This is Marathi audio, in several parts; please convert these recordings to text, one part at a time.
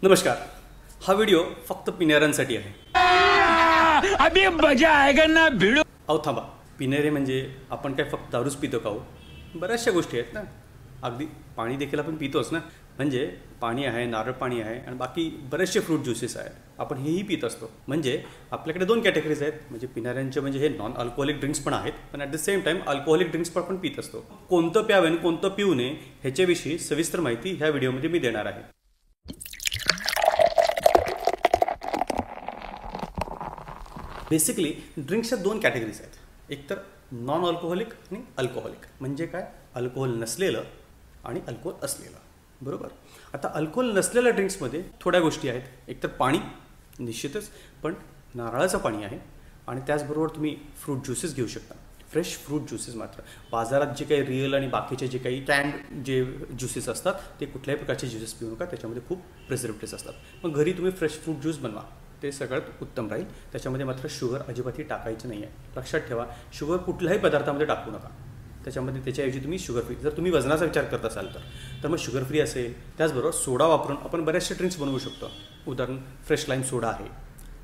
नमस्कार. हा व्हिडिओ फक्त पिणाऱ्यांसाठी आहे. अभी मजा आएगा ना भिडो. अहो थांबा, पिणारे म्हणजे आपण काय फक्त दारूच पितो का हो? बऱ्याचशा गोष्टी आहेत ना. अगदी पाणी देखील आपण पितोच ना. म्हणजे पाणी आहे, नारळ पाणी आहे आणि बाकी बरेचसे फ्रूट ज्युसेस आहेत. आपण हेही पित असतो. म्हणजे आपल्याकडे दोन कॅटेगरीज आहेत. म्हणजे पिणाऱ्यांचे म्हणजे हे नॉन अल्कोहोलिक ड्रिंक्स पण आहेत, पण at the same time alcoholic drinks पण आपण पित असतो. कोणतं प्यावे आणि कोणतं पिऊ नये ह्याच्याविषयी सविस्तर माहिती ह्या व्हिडिओमध्ये मी देणार आहे. बेसिकली ड्रिंक्सच्या दोन कॅटेगरीज आहेत. एक तर नॉन अल्कोहोलिक आणि अल्कोहोलिक. म्हणजे काय? अल्कोहोल नसलेलं आणि अल्कोहोल असलेलं. बरोबर. आता अल्कोहोल नसलेल्या ड्रिंक्समध्ये थोड्या गोष्टी आहेत. एक तर पाणी निश्चितच, पण नारळाचं पाणी आहे आणि त्याचबरोबर तुम्ही फ्रूट ज्युसेस घेऊ शकता. Fresh fruit juices. मात्र बाजारात जे काही रिअल आणि बाकीचे जे काही कॅन्ड जे ज्युसेस असतात ते कुठल्याही प्रकारचे ज्युसेस पिऊ नका. त्याच्यामध्ये खूप प्रिझर्वेटिव्स असतात. मग घरी तुम्ही फ्रेश फ्रूट ज्यूस बनवा, ते सगळ्यात उत्तम राहील. त्याच्यामध्ये मात्र शुगर अजिबातही टाकायची नाही आहे. लक्षात ठेवा, शुगर कुठल्याही पदार्थामध्ये टाकू नका. त्याच्यामध्ये त्याच्याऐवजी तुम्ही शुगर फ्री, जर तुम्ही वजनाचा विचार करत असाल तर मग शुगर फ्री असेल. त्याचबरोबर सोडा वापरून आपण बरेचसे ड्रिंक्स बनवू शकतो. उदाहरण फ्रेश लाईम सोडा आहे.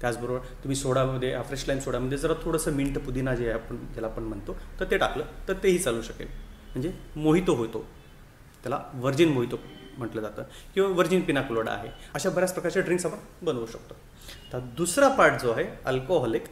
त्याचबरोबर तुम्ही सोडामध्ये, फ्रेश लाईम सोडामध्ये जरा थोडंसं मिंट, पुदिना जे आहे आपण ज्याला आपण म्हणतो, तर ते टाकलं तर तेही चालू शकेल. म्हणजे मोहितो होतो, त्याला व्हर्जिन मोहितो म्हटलं जातं, किंवा व्हर्जिन पिनाकोलाडा आहे. अशा बऱ्याच प्रकारचे ड्रिंक्स आपण बनवू शकतो. तर दुसरा पार्ट जो आहे अल्कोहोलिक,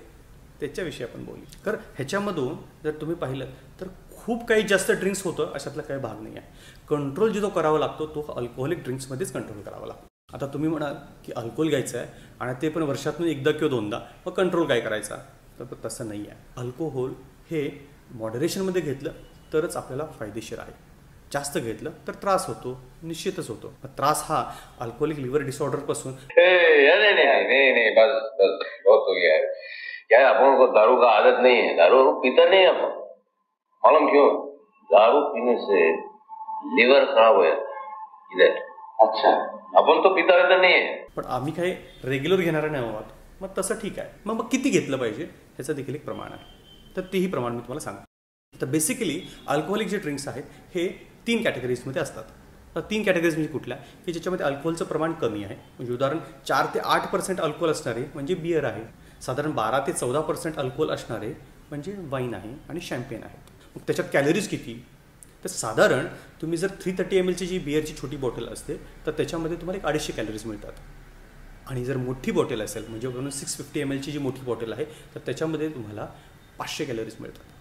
त्याच्याविषयी आपण बोलू. तर ह्याच्यामधून जर तुम्ही पाहिलं तर खूप काही जास्त ड्रिंक्स होतं, अशातला काही भाग नाही आहे. कंट्रोल जो करावा लागतो तो अल्कोहोलिक ड्रिंक्समध्येच कंट्रोल करावा लागतो. आता तुम्ही म्हणाल की अल्कोहोल घ्यायचं आहे आणि ते पण वर्षातून एकदा किंवा दोनदा, मग कंट्रोल काय करायचा? तर तसं नाही आहे. अल्कोहोल हे मॉडरेशनमध्ये घेतलं तरच आपल्याला फायदेशीर आहे. जास्त घेतलं तर त्रास होतो, निश्चितच होतो. त्रास हा अल्कोहोलिक लिव्हर डिसऑर्डरपासून नहीं बस बहुत हो गया है. क्या है, अपन को दारू का आदत नहीं है, दारू पीता नहीं अपन. मालूम क्यों? दारू पीने से लिवर खराब हो जाता इधर. अच्छा, अपन तो पीता रहता नहीं है. पण आम्ही काही रेग्युलर घेणारा नाही आहोत. मग तसं ठीक आहे. मग किती घेतलं पाहिजे ह्याचं देखील एक प्रमाण आहे. तर तेही प्रमाण मी तुम्हाला सांगतो. तर बेसिकली अल्कोहोलिक जे ड्रिंक्स आहेत हे 3 कॅटेगरीजमध्ये असतात. तर 3 कॅटेगरीज म्हणजे कुठल्या की ज्याच्यामध्ये अल्कोहोलचं प्रमाण कमी आहे. म्हणजे उदाहरण 4 ते 8% अल्कोहोल असणारे म्हणजे बियर आहे. साधारण 12 ते 14% अल्कोहोल असणारे म्हणजे वाईन आहे आणि शॅम्पेन आहे. मग त्याच्यात कॅलरीज किती? तर साधारण तुम्ही जर 330 ml जी बिअरची छोटी बॉटल असते तर त्याच्यामध्ये तुम्हाला 150 कॅलरीज मिळतात. आणि जर मोठी बॉटल असेल, म्हणजे 650 ml जी मोठी बॉटल आहे, तर त्याच्यामध्ये तुम्हाला 500 कॅलरीज मिळतात.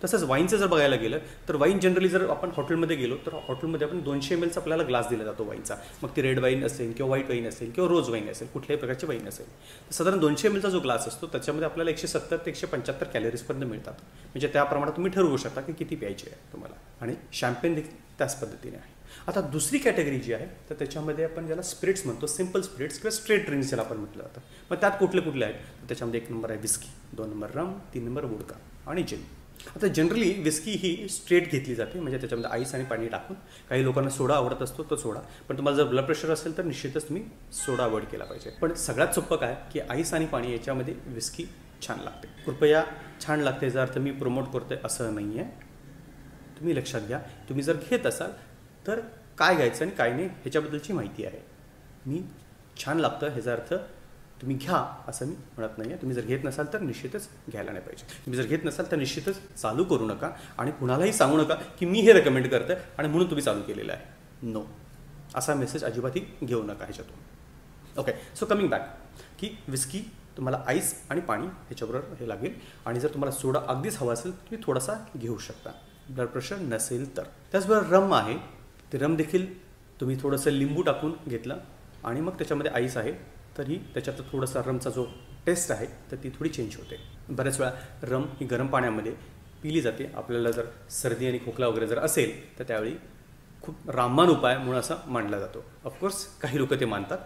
तसंच वाईनचं जर बघायला गेलं तर वाईन जनरली जर आपण हॉटेलमध्ये गेलो तर हॉटेलमध्ये आपण 200 ml आपल्याला ग्लास दिला जातो वाईनचा. मग ती रेड वाईन असेल किंवा व्हाईट वाईन असेल किंवा रोज वाईन असेल, कुठल्याही प्रकारची वाईन असेल, तर साधारण 200 ml जो ग्लास असतो त्याच्यामध्ये आपल्याला 170 ते 175 कॅलरीजपर्यंत मिळतात. म्हणजे त्या प्रमाणात तुम्ही ठरवू शकता की किती प्यायची आहे तुम्हाला. आणि शॅम्पेन देखील त्याच पद्धतीने आहे. आता दुसरी कॅटेगरी जी आहे तर त्याच्यामध्ये आपण ज्याला स्पिरिट्स म्हणतो, सिम्पल स्पिरिट्स किंवा स्ट्रेट ड्रिंक्स ज्याला आपण म्हटलं जातं. मग त्यात कुठले कुठले आहेत? तर त्याच्यामध्ये 1 नंबर आहे विस्की, 2 नंबर रम, 3 नंबर वोडका आणि जिन. आता जनरली विस्की ही स्ट्रेट घेतली जाते, म्हणजे त्याच्यामध्ये आईस आणि पाणी टाकून. काही लोकांना सोडा आवडत असतो तर सोडा, पण तुम्हाला जर ब्लड प्रेशर असेल तर निश्चितच तुम्ही सोडा अवॉइड केला पाहिजे. पण सगळ्यात सोपं काय की आईस आणि पाणी याच्यामध्ये विस्की छान लागते. कृपया छान लागते याचा अर्थ मी प्रमोट करतोय असं नाही आहे. तुम्ही लक्षात घ्या, तुम्ही जर घेत असाल तर काय घ्यायचं आणि काय नाही ह्याच्याबद्दलची माहिती आहे. मी छान लागतं ह्याचा अर्थ तुम्ही घ्या असं मी म्हणत नाही आहे. तुम्ही जर घेत नसाल तर निश्चितच घ्यायला नाही पाहिजे. तुम्ही जर घेत नसाल तर निश्चितच चालू करू नका आणि कुणालाही सांगू नका की मी हे रेकमेंड करतोय आणि म्हणून तुम्ही चालू केलेलं आहे. नो, असा मेसेज अजिबातही घेऊ नका ह्याच्यातून. ओके, सो कमिंग बॅक की विस्की तुम्हाला आईस आणि पाणी ह्याच्याबरोबर हे लागेल. आणि जर तुम्हाला सोडा अगदीच हवा असेल तुम्ही थोडासा घेऊ शकता, ब्लड प्रेशर नसेल तर. त्याचबरोबर रम आहे, ते रम देखील तुम्ही थोडंसं लिंबू टाकून घेतलं आणि मग त्याच्यामध्ये आईस आहे तरी त्याच्यात थोडासा रमचा जो टेस्ट आहे तर ती थोडी चेंज होते. बऱ्याच वेळा रम ही गरम पाण्यामध्ये पिली जाते. आपल्याला जर सर्दी आणि खोकला वगैरे जर असेल तर त्यावेळी खूप रामबाण उपाय म्हणून असा मानला जातो. ऑफकोर्स काही लोक ते मानतात.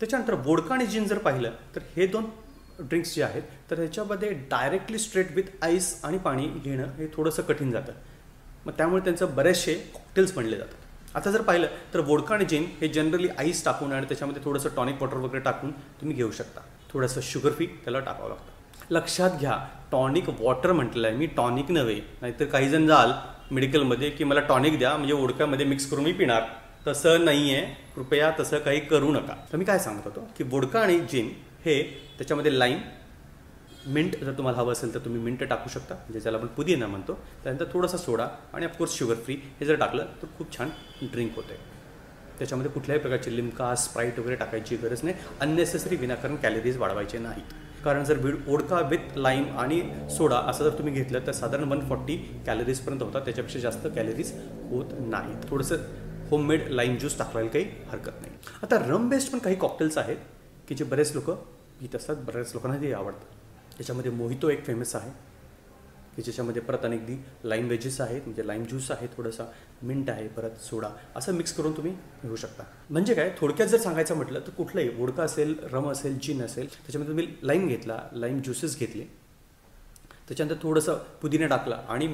त्याच्यानंतर वोडका आणि जिन जर पाहिलं तर हे 2 ड्रिंक्स जे आहेत तर ह्याच्यामध्ये डायरेक्टली स्ट्रेट विथ आईस आणि पाणी घेणं हे थोडंसं कठीण जातं. मग त्यामुळे त्यांचं बरेचसे कॉकटेल्स बनले जातात. आता जर पाहिलं तर वोडका आणि जिन हे जनरली आईस टाकून आणि त्याच्यामध्ये थोडंसं टॉनिक वॉटर वगैरे टाकून तुम्ही घेऊ शकता. थोडंसं शुगर फ्री त्याला टाकावं लागतं. लक्षात घ्या, टॉनिक वॉटर म्हटलं आहे मी, टॉनिक नव्हे. नाहीतर काही जण जाल मेडिकलमध्ये की मला टॉनिक द्या म्हणजे वोडकामध्ये मिक्स करून मी पिणार. तसं नाही आहे, कृपया तसं काही करू नका. तर मी काय सांगत होतो की वोडका आणि जिन हे त्याच्यामध्ये लाईम, मिंट जर तुम्हाला हवं असेल तर तुम्ही मिंट टाकू शकता, म्हणजे ज्याला आपण पुदिना म्हणतो. त्यानंतर थोडासा सोडा आणि ऑफकोर्स शुगर फ्री हे जर टाकलं तर खूप छान ड्रिंक होते. त्याच्यामध्ये कुठल्याही प्रकारची लिम्का, स्प्राईट वगैरे टाकायची गरज नाही. अननेसेसरी विनाकारण कॅलरीज वाढवायचे नाहीत. कारण जर वोडका विथ लाईम आणि सोडा असं जर तुम्ही घेतलं तर साधारण 140 कॅलरीजपर्यंत होतात. त्याच्यापेक्षा जास्त कॅलरीज होत नाहीत. थोडंसं होममेड लाईम ज्यूस टाकवायला काही हरकत नाही. आता रम बेस्ड पण काही कॉकटेल्स आहेत की जे बरेच लोक पित असतात, बऱ्याच लोकांना ते आवडतात. त्याच्यामध्ये मोहितो एक फेमस आहे की ज्याच्यामध्ये परत अनेकदी लाईम वेजेस आहेत, म्हणजे लाईम ज्यूस आहे, थोडंसा मिंट आहे, परत सोडा असं मिक्स करून तुम्ही घेऊ शकता. म्हणजे काय, थोडक्यात जर सांगायचं म्हटलं तर कुठलंही वोडका असेल, रम असेल, जिन असेल, त्याच्यामध्ये तुम्ही लाईम घेतला, लाईम ज्यूसेस घेतले, त्याच्यानंतर थोडंसं पुदिना टाकला आणि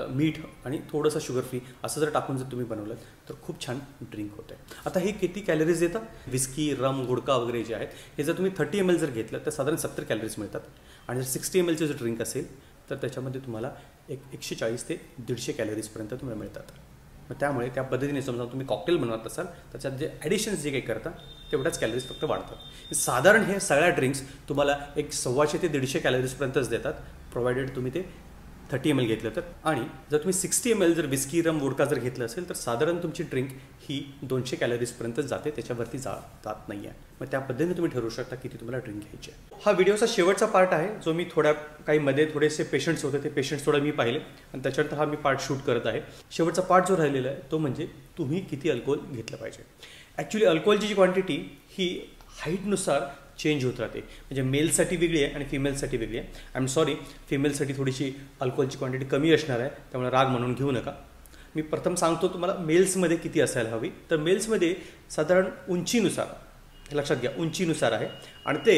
मीठ आणि थोडंसं शुगर फ्री असं जर टाकून जर तुम्ही बनवलं तर खूप छान ड्रिंक होतं. आता हे किती कॅलरीज येतं? विस्की, रम, वोडका वगैरे जे आहेत हे जर तुम्ही 30 ml जर घेतलं तर साधारण 70 कॅलरीज मिळतात. आणि जर 60 ml जर ड्रिंक असेल तर त्याच्यामध्ये तुम्हाला 140 ते 150 कॅलरीजपर्यंत तुम्हाला मिळतात. मग त्यामुळे त्या पद्धतीने समजा तुम्ही कॉकटेल बनवत असाल त्याच्यात जे ॲडिशन्स जे काही करता तेवढ्याच कॅलरीज फक्त वाढतात. साधारण हे सगळ्या ड्रिंक्स तुम्हाला 125 ते 150 कॅलरीजपर्यंतच देतात, प्रोव्हायडेड तुम्ही ते 30 ml घेतलं तर. आणि जर तुम्ही 60 ml जर विस्की, रम, वोडका जर घेतलं असेल तर साधारण तुमची ड्रिंक ही 200 कॅलरीजपर्यंतच जाते, त्याच्यावरती जात नाही आहे. मग त्या पद्धतीने तुम्ही ठरवू शकता किती तुम्हाला ड्रिंक घ्यायची आहे. हा व्हिडिओचा शेवटचा पार्ट आहे जो मी काही मध्ये थोडेसे पेशंट्स होते, ते पेशंट्स थोडं मी पाहिले आणि त्याच्यानंतर हा मी पार्ट शूट करत आहे. शेवटचा पार्ट जो राहिलेला आहे तो म्हणजे तुम्ही किती अल्कोहोल घेतलं पाहिजे. ॲक्च्युली अल्कोहोलची जी क्वांटिटी ही हाईटनुसार चेंज होत राहते, म्हणजे मेलसाठी वेगळी आहे आणि फिमेलसाठी वेगळी आहे. आय एम सॉरी, फिमेलसाठी थोडीशी अल्कोहोलची क्वांटिटी कमी असणार आहे, त्यामुळे राग म्हणून घेऊ नका. मी प्रथम सांगतो तुम्हाला मेल्समध्ये किती असायला हवी. तर मेल्समध्ये साधारण उंचीनुसार, हे लक्षात घ्या, उंचीनुसार आहे आणि ते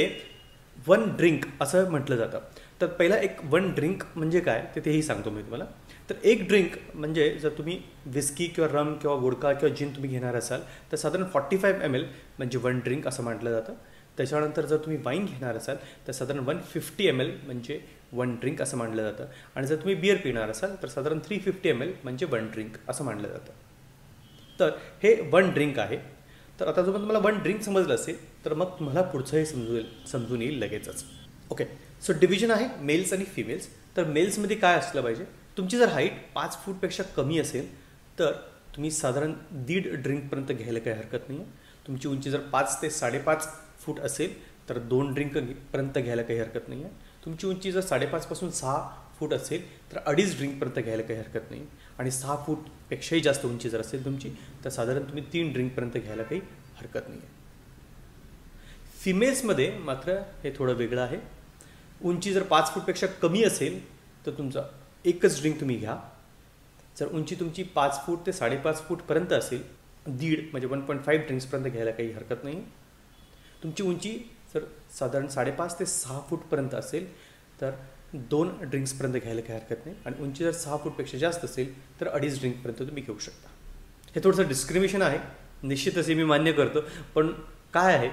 1 ड्रिंक असं म्हटलं जातं. तर पहिला एक 1 ड्रिंक म्हणजे काय तेही सांगतो मी तुम्हाला. तर एक ड्रिंक म्हणजे जर तुम्ही विस्की किंवा रम किंवा वोडका किंवा जिन तुम्ही घेणार असाल तर साधारण 45 ml म्हणजे 1 ड्रिंक असं म्हटलं जातं. त्याच्यानंतर जर तुम्ही वाईन घेणार असाल तर साधारण 150 ml म्हणजे 1 ड्रिंक असं मानलं जातं. आणि जर तुम्ही बिअर पिणार असाल तर साधारण 350 ml म्हणजे 1 ड्रिंक असं मानलं जातं. तर हे 1 ड्रिंक आहे. तर आता जर तुम्हाला 1 ड्रिंक समजलं असेल तर मग तुम्हाला पुढचंही समजून येईल लगेचच. ओके, सो डिव्हिजन आहे मेल्स आणि फिमेल्स. तर मेल्समध्ये काय असलं पाहिजे, तुमची जर हाईट 5 फूटपेक्षा कमी असेल तर तुम्ही साधारण 1.5 ड्रिंकपर्यंत घ्यायला काही हरकत नाही आहे. तुमची उंची जर 5 ते 5.5 फूट असेल तर 2 ड्रिंकपर्यंत घ्यायला काही हरकत नाही आहे. तुमची उंची जर 5.5 पासून 6 फूट असेल तर 2.5 ड्रिंकपर्यंत घ्यायला काही हरकत नाही. आणि 6 फूटपेक्षाही जास्त उंची जर असेल तुमची तर साधारण तुम्ही 3 ड्रिंकपर्यंत घ्यायला काही हरकत नाही आहे. फिमेल्समध्ये मात्र हे थोडं वेगळं आहे. उंची जर 5 फूटपेक्षा कमी असेल तर तुमचा एकच ड्रिंक तुम्ही घ्या. जर उंची तुमची 5 फूट ते 5.5 फूटपर्यंत असेल, 1.5 म्हणजे 1.5 ड्रिंक्सपर्यंत घ्यायला काही हरकत नाही. तुमची उंची जर साधारण 5.5 ते 6 फूटपर्यंत असेल तर 2 ड्रिंक्सपर्यंत घ्यायला काही हरकत नाही. आणि उंची जर 6 फूटपेक्षा जास्त असेल तर 2.5 ड्रिंकपर्यंत तुम्ही घेऊ शकता. हे थोडंसं डिस्क्रिमिनेशन आहे, निश्चितच हे मी मान्य करतो. पण काय आहे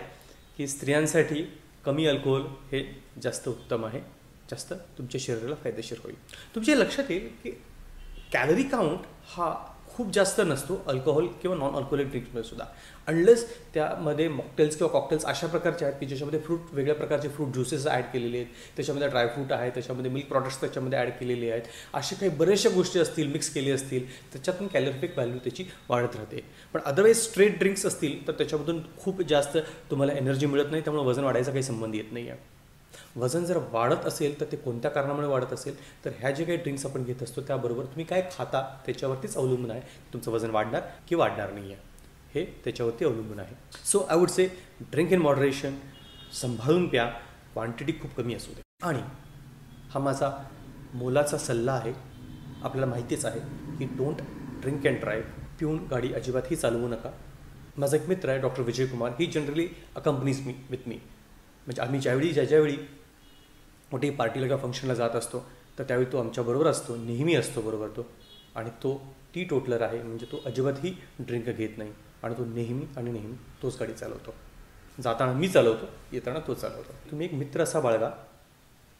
की स्त्रियांसाठी कमी अल्कोहोल हे जास्त उत्तम आहे, जास्त तुमच्या शरीराला फायदेशीर होईल. तुमच्या लक्षात येईल की कॅलरी काउंट हा खूप जास्त नसतो अल्कोहोल किंवा नॉन अल्कोहोलिक ड्रिंक्समध्ये सुद्धा, अनलेस त्यामध्ये मॉकटेल्स किंवा कॉकटेल्स अशा प्रकारचे आहेत की ज्याच्यामध्ये वेगळ्या प्रकारचे फ्रूट ज्युसेस ॲड केलेले आहेत, त्याच्यामध्ये ड्रायफ्रूट आहे, त्याच्यामध्ये मिल्क प्रॉडक्ट्स त्याच्यामध्ये ॲड केलेले आहेत, असे काही बऱ्याचशा गोष्टी असतील मिक्स केली असतील, त्याच्यातून कॅलरिफिक व्हॅल्यू त्याची वाढत राहते. पण अदरवाईज स्ट्रेट ड्रिंक्स असतील तर त्याच्यामधून खूप जास्त तुम्हाला एनर्जी मिळत नाही, त्यामुळे वजन वाढायचा काही संबंध येत नाही आहे. वजन जर वाढत असेल तर ते कोणत्या कारणामुळे वाढत असेल तर ह्या जे काही ड्रिंक्स आपण घेत असतो त्याबरोबर तुम्ही काय खाता त्याच्यावरतीच अवलंबून आहे तुमचं वजन वाढणार की वाढणार नाही आहे, हे त्याच्यावरती अवलंबून आहे. So I would say drink in moderation, संभाळून प्या, क्वांटिटी खूप कमी असू दे. आणि हा माझा मोलाचा सल्ला आहे. आपल्याला माहितीच आहे की डोंट ड्रिंक अँड ड्राईव्ह, पिऊन गाडी अजिबातही चालवू नका. माझा एक मित्र आहे doctor Vijay Kumar, he generally accompanies with me. म्हणजे आम्ही ज्यावेळी मोठी पार्टीला किंवा फंक्शनला जात असतो तर त्यावेळी तो आमच्याबरोबर असतो, नेहमी असतो बरोबर तो. आणि तो टी टोटलर आहे, म्हणजे तो अजिबातही ड्रिंक घेत नाही आणि तो नेहमी तोच गाडी चालवतो. जाताना मी चालवतो, येताना तो चालवतो. तुम्ही एक मित्र असा बाळगा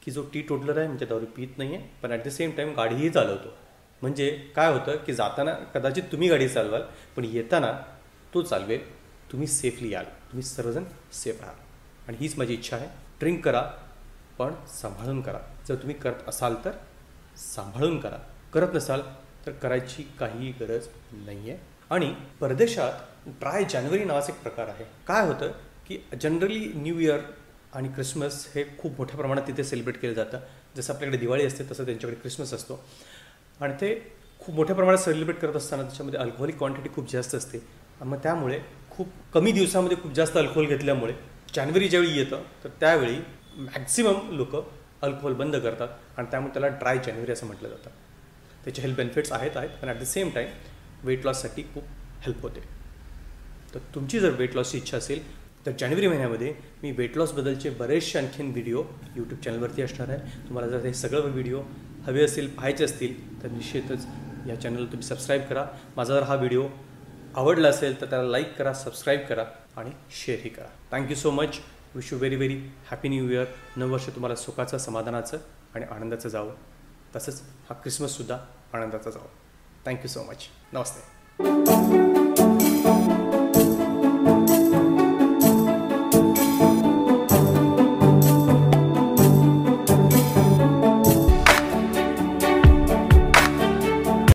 की जो टी टोटलर आहे, म्हणजे दारू पित नाही आहे, पण ॲट द सेम टाईम गाडीही चालवतो. म्हणजे काय होतं की जाताना कदाचित तुम्ही गाडी चालवाल पण येताना तो चालवेल. तुम्ही सेफली याल, तुम्ही सर्वजण सेफ राहाल. आणि हीच माझी इच्छा आहे. ड्रिंक करा पण सांभाळून करा. जर तुम्ही करत असाल तर सांभाळून करा, करत नसाल तर करायची काही गरज नाही आहे. आणि परदेशात ड्राय जानेवारी नावाचा एक प्रकार आहे. काय होतं की जनरली न्यू इयर आणि क्रिसमस हे खूप मोठ्या प्रमाणात तिथे सेलिब्रेट केलं जातं. जसं आपल्याकडे दिवाळी असते तसं त्यांच्याकडे क्रिसमस असतो. आणि ते खूप मोठ्या प्रमाणात सेलिब्रेट करत असताना त्याच्यामध्ये अल्कोहोलिक क्वांटिटी खूप जास्त असते. मग त्यामुळे खूप कमी दिवसामध्ये खूप जास्त अल्कोहोल घेतल्यामुळे जानेवारी ज्यावेळी येतं तर त्यावेळी मॅक्झिमम लोक अल्कोहोल बंद करतात आणि त्यामुळे त्याला ड्राय जानेवारी असं म्हटलं जातं. त्याचे हेल्थ बेनिफिट्स आहेत पण at the same time weight लॉससाठी खूप हेल्प होते. तर तुमची जर वेट लॉसची इच्छा असेल तर जानेवारी महिन्यामध्ये मी वेट लॉसबद्दलचे बरेचसे आणखीन व्हिडिओ यूट्यूब चॅनलवरती असणार आहे. तुम्हाला जर हे सगळं व्हिडिओ हवे असतील, पाहायचे असतील तर निश्चितच या चॅनलला तुम्ही सबस्क्राईब करा. माझा जर हा व्हिडिओ आवडला असेल तर त्याला लाईक करा, सबस्क्राईब करा आणि शेअरही करा. Thank you so much. Wish you very very happy new year. नववर्ष तुम्हाला सुखाचं, समाधानाचं आणि आनंदाचं जावं. तसंच हा क्रिसमससुद्धा आनंदाचा जावं. Thank you so much. नमस्ते.